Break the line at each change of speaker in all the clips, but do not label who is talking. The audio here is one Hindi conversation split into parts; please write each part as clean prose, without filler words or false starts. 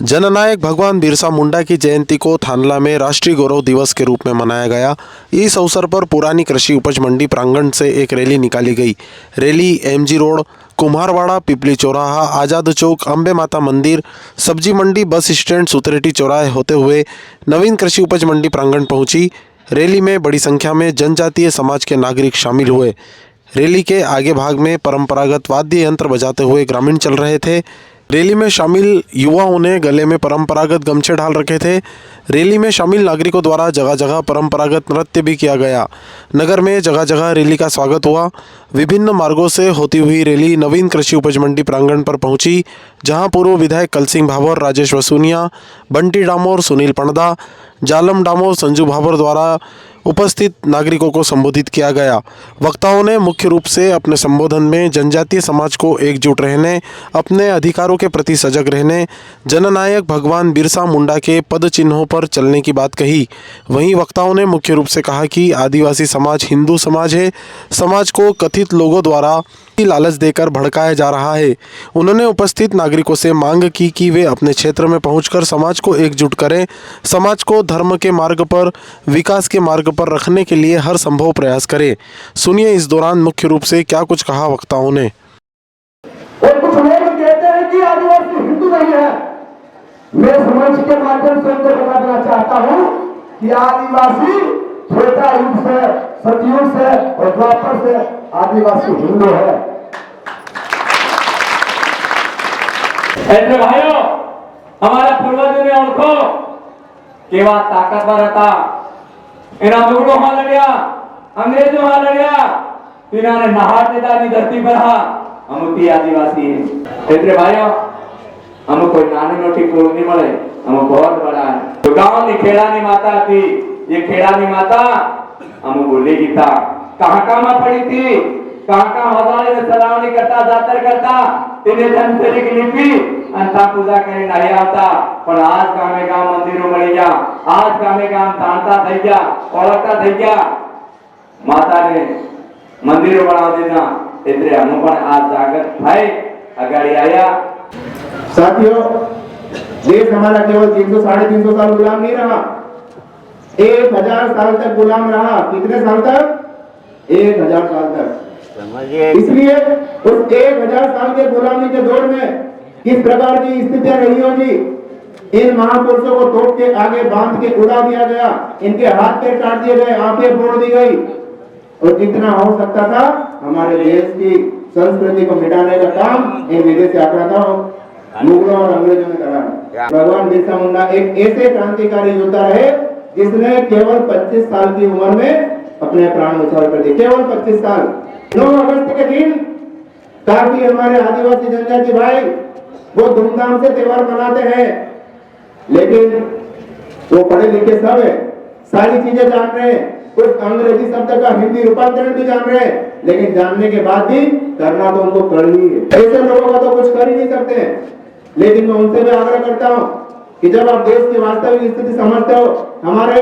जननायक भगवान बिरसा मुंडा की जयंती को थानला में राष्ट्रीय गौरव दिवस के रूप में मनाया गया। इस अवसर पर पुरानी कृषि उपज मंडी प्रांगण से एक रैली निकाली गई। रैली एमजी रोड, कुम्हारवाड़ा, पिपली चौराहा, आज़ाद चौक, अम्बे माता मंदिर, सब्जी मंडी, बस स्टैंड, सुतरेटी चौराहे होते हुए नवीन कृषि उपज मंडी प्रांगण पहुंची। रैली में बड़ी संख्या में जनजातीय समाज के नागरिक शामिल हुए। रैली के आगे भाग में परंपरागत वाद्य यंत्र बजाते हुए ग्रामीण चल रहे थे। रैली में शामिल युवाओं ने गले में परंपरागत गमछे डाल रखे थे। रैली में शामिल नागरिकों द्वारा जगह जगह परंपरागत नृत्य भी किया गया। नगर में जगह जगह रैली का स्वागत हुआ। विभिन्न मार्गों से होती हुई रैली नवीन कृषि उपज मंडी प्रांगण पर पहुंची, जहां पूर्व विधायक कलसिंह भाभोर, राजेश वसूनिया, बंटी डामोर, सुनील पणदा, जालम डामोर, संजू भाभोर द्वारा उपस्थित नागरिकों को संबोधित किया गया। वक्ताओं ने मुख्य रूप से अपने संबोधन में जनजातीय समाज को एकजुट रहने, अपने अधिकारों के प्रति सजग रहने, जननायक भगवान बिरसा मुंडा के पद चिन्हों पर चलने की बात कही। वहीं वक्ताओं ने मुख्य रूप से कहा कि आदिवासी समाज हिंदू समाज है। समाज को कथित लोगों द्वारा लालच देकर भड़काया जा रहा है। उन्होंने उपस्थित नागरिकों से मांग की कि वे अपने क्षेत्र में पहुंचकर समाज को एकजुट करें, समाज को धर्म के मार्ग पर, विकास के मार्ग पर रखने के लिए हर संभव प्रयास करें। सुनिए इस दौरान मुख्य रूप से क्या कुछ कहा वक्ताओं ने।
और कुछ लोग कहते हैं कि आदिवासी हिंदू नहीं है। मैं समाज के माध्यम से उनको बताना चाहता हूँ कि आदिवासी त्रेता युग से, सतयुग से और द्वापर से आदिवासी हिंदू है।
ऐसे भाइयों, हमारे पूर्वजों ने उनको केवल ताकतवर था। इन्होंने मुगलों हां लड़िया, अंग्रेजों हां लड़िया, इन्होंने नहार नेताजी धरती पर हम आदिवासी हैं। ऐसे भाइयों, हम कोई नानी नोटी पूर्ण नहीं मिले, हम बहुत बड़ा है। तो गांव में खेड़ानी माता थी, ये खेड़ानी माता हम बोलेगी था कहाँ पड़ी थी, कहाँ हजारे में सलावनी करता, जातर करता, तिने धनतेरी की लिपि अंता पूजा करे नहीं आता। पर आज कामे गांव मंदिरों मળી गया, आज कामे गांव जानता થઈ गया, ओळखता થઈ गया। माता ने मंदिरों बना देना, એટલે हम પણ आज जागृत થાય अगाड़ी आया।
साथियों, देश हमारा केवल 300 साढ़े 300 साल गुलाम नहीं रहा, 1000 साल तक गुलाम रहा। कितने साल तक? 1000 साल तक। इसलिए उस 1000 साल के गुलामी के दौर में किस प्रकार की स्थितियां रही होगी। इन महापुरुषों को तोप के आगे बांध के उड़ा दिया गया, इनके हाथ पैर काट दिए गए, आंखें फोड़ दी गई, और जितना हो सकता था हमारे देश की संस्कृति को मिटाने का काम इन विदेशी आक्रांताओं, मुगलों और अंग्रेजों ने करा। भगवान बिरसा मुंडा एक ऐसे क्रांतिकारी योद्धा रहे जिसने केवल 25 साल की उम्र में अपने प्राण न्यौछावर कर दिए। केवल 25 साल। 9 अगस्त के दिन काफी हमारे आदिवासी जनजाति भाई वो धूमधाम से त्योहार मनाते हैं, लेकिन वो पढ़े लिखे सब है, सारी चीजें जान रहे हैं, कुछ अंग्रेजी शब्द का हिंदी रूपांतरण भी जान रहे हैं, लेकिन जानने के बाद भी करना तो उनको कर ही है। ऐसे लोगों का तो कुछ कर ही नहीं सकते। लेकिन मैं उनसे भी आग्रह करता हूँ कि जब आप देश की वास्तविक स्थिति समझते हो, हमारे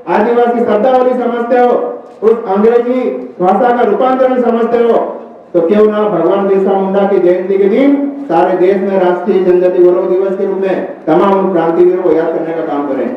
आदिवासी शब्दावली समझते हो, उस अंग्रेजी भाषा का रूपांतरण समझते हो, तो क्यों ना भगवान बिरसा मुंडा की जयंती के दिन सारे देश में राष्ट्रीय जनजाति गौरव दिवस के रूप में तमाम क्रांतिवीरों को याद करने का काम करें।